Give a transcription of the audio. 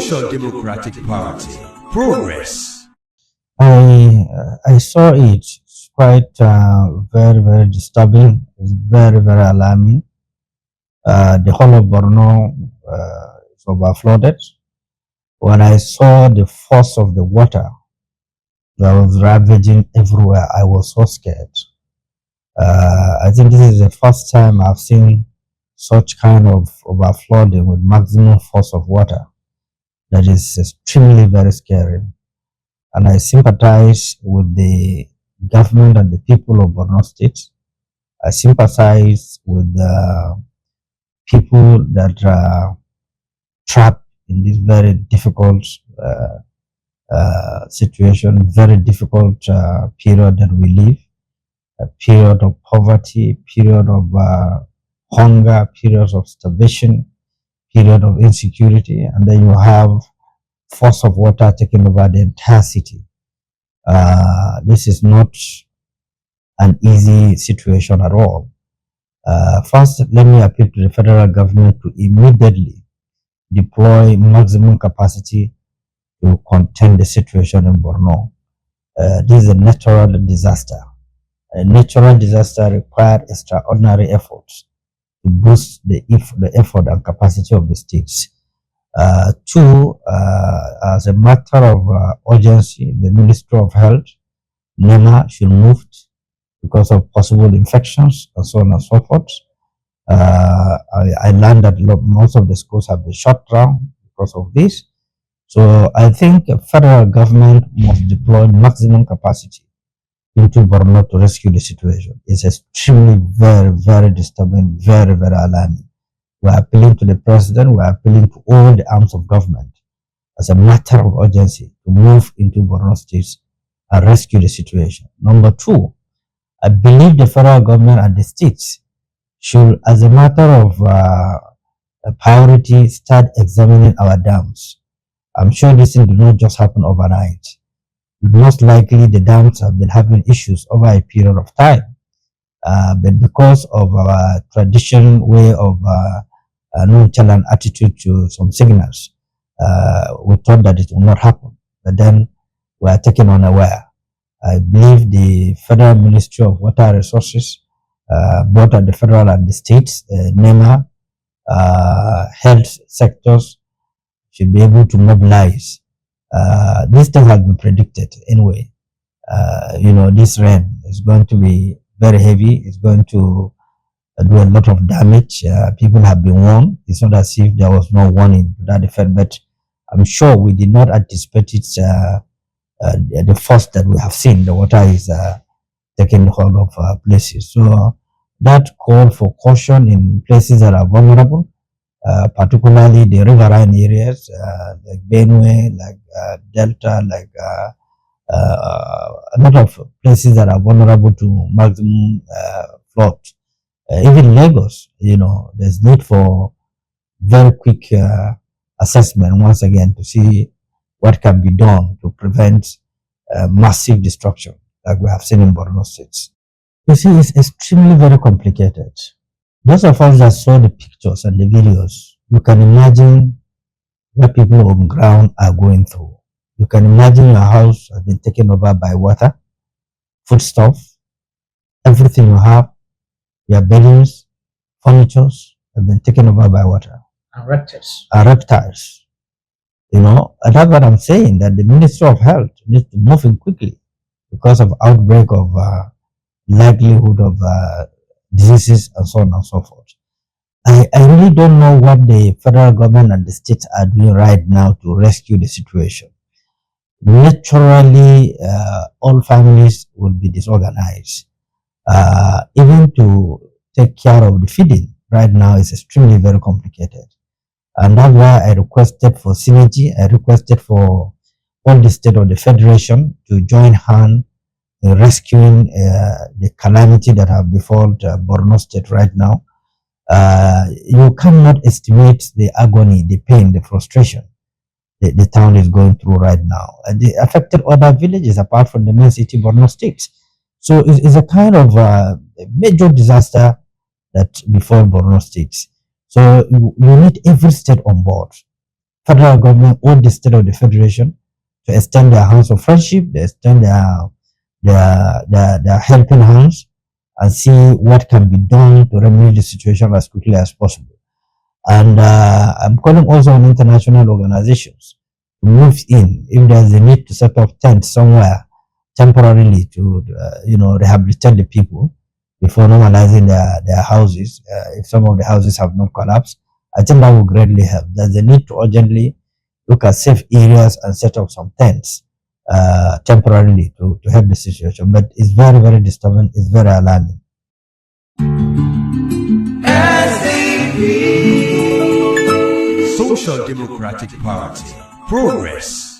Social Democratic Party, Progress. I saw it. It's quite very, very disturbing. It's very, very alarming. The whole of Borno is overflooded. When I saw the force of the water that was ravaging everywhere, I was so scared. I think this is the first time I've seen such kind of overflooding with maximum force of water. That is extremely very scary. And I sympathize with the government and the people of Borno State. I sympathize with the people that are trapped in this very difficult situation, very difficult period that we live, a period of poverty, period of hunger, periods of starvation, period of insecurity, and then you have force of water taking over the entire city. This is not an easy situation at all. First, let me appeal to the federal government to immediately deploy maximum capacity to contain the situation in Borno. This is a natural disaster. A natural disaster requires extraordinary efforts to boost the effort and capacity of the states. Two, as a matter of urgency, the Ministry of Health, NEMA, should move because of possible infections and so on and so forth. I learned that most of the schools have been shut down because of this. So I think the federal government must deploy maximum capacity into Borno to rescue the situation. It's extremely very, very disturbing, very, very alarming. We're appealing to the president, we're appealing to all the arms of government as a matter of urgency to move into Borno State and rescue the situation. Number two, I believe the federal government and the states should, as a matter of priority, start examining our dams. I'm sure this thing did not just happen overnight. Most likely the dams have been having issues over a period of time. But because of our traditional way of nonchalant attitude to some signals, we thought that it would not happen. But then we are taken unaware. I believe the Federal Ministry of Water Resources, both at the federal and the states, NEMA, health sectors, should be able to mobilize. This thing has been predicted anyway. This rain is going to be very heavy. It's going to do a lot of damage. People have been warned. It's not as if there was no warning to that effect, but I'm sure we did not anticipate it. The force that we have seen, the water is taking hold of places. So that call for caution in places that are vulnerable, particularly the riverine areas like Benue, like Delta, like a lot of places that are vulnerable to maximum flood. Even Lagos, there's need for very quick assessment once again to see what can be done to prevent massive destruction like we have seen in Borno State. You see, it's extremely very complicated. Those of us that saw the pictures and the videos, you can imagine what people on ground are going through. You can imagine your house has been taken over by water, foodstuff, everything you have, your beddings, furniture have been taken over by water. And reptiles. Reptiles. And that's what I'm saying, that the Ministry of Health needs to move in quickly because of outbreak of likelihood of diseases and so on and so forth. I really don't know what the federal government and the states are doing right now to rescue the situation. Naturally, all families will be disorganized. Even to take care of the feeding right now is extremely very complicated. And that's why I requested for synergy. I requested for all the state of the federation to join hand in rescuing the calamity that have befallen Borno State right now. You cannot estimate the agony, the pain, the frustration the town is going through right now. They affected other villages apart from the main city, Borno State. So it's a kind of a major disaster that befell Borno State. So you need every state on board. federal government or the state of the federation to extend their hands of friendship, they extend their helping hands and see what can be done to remedy the situation as quickly as possible. And I'm calling also on international organizations to move in if there's a need to set up tents somewhere temporarily to rehabilitate the people before normalizing their houses. If some of the houses have not collapsed, I think that will greatly help. There's a need to urgently look at safe areas and set up some tents temporarily to help the situation. But it's very, very disturbing. It's very alarming. Social Democratic Party. Progress.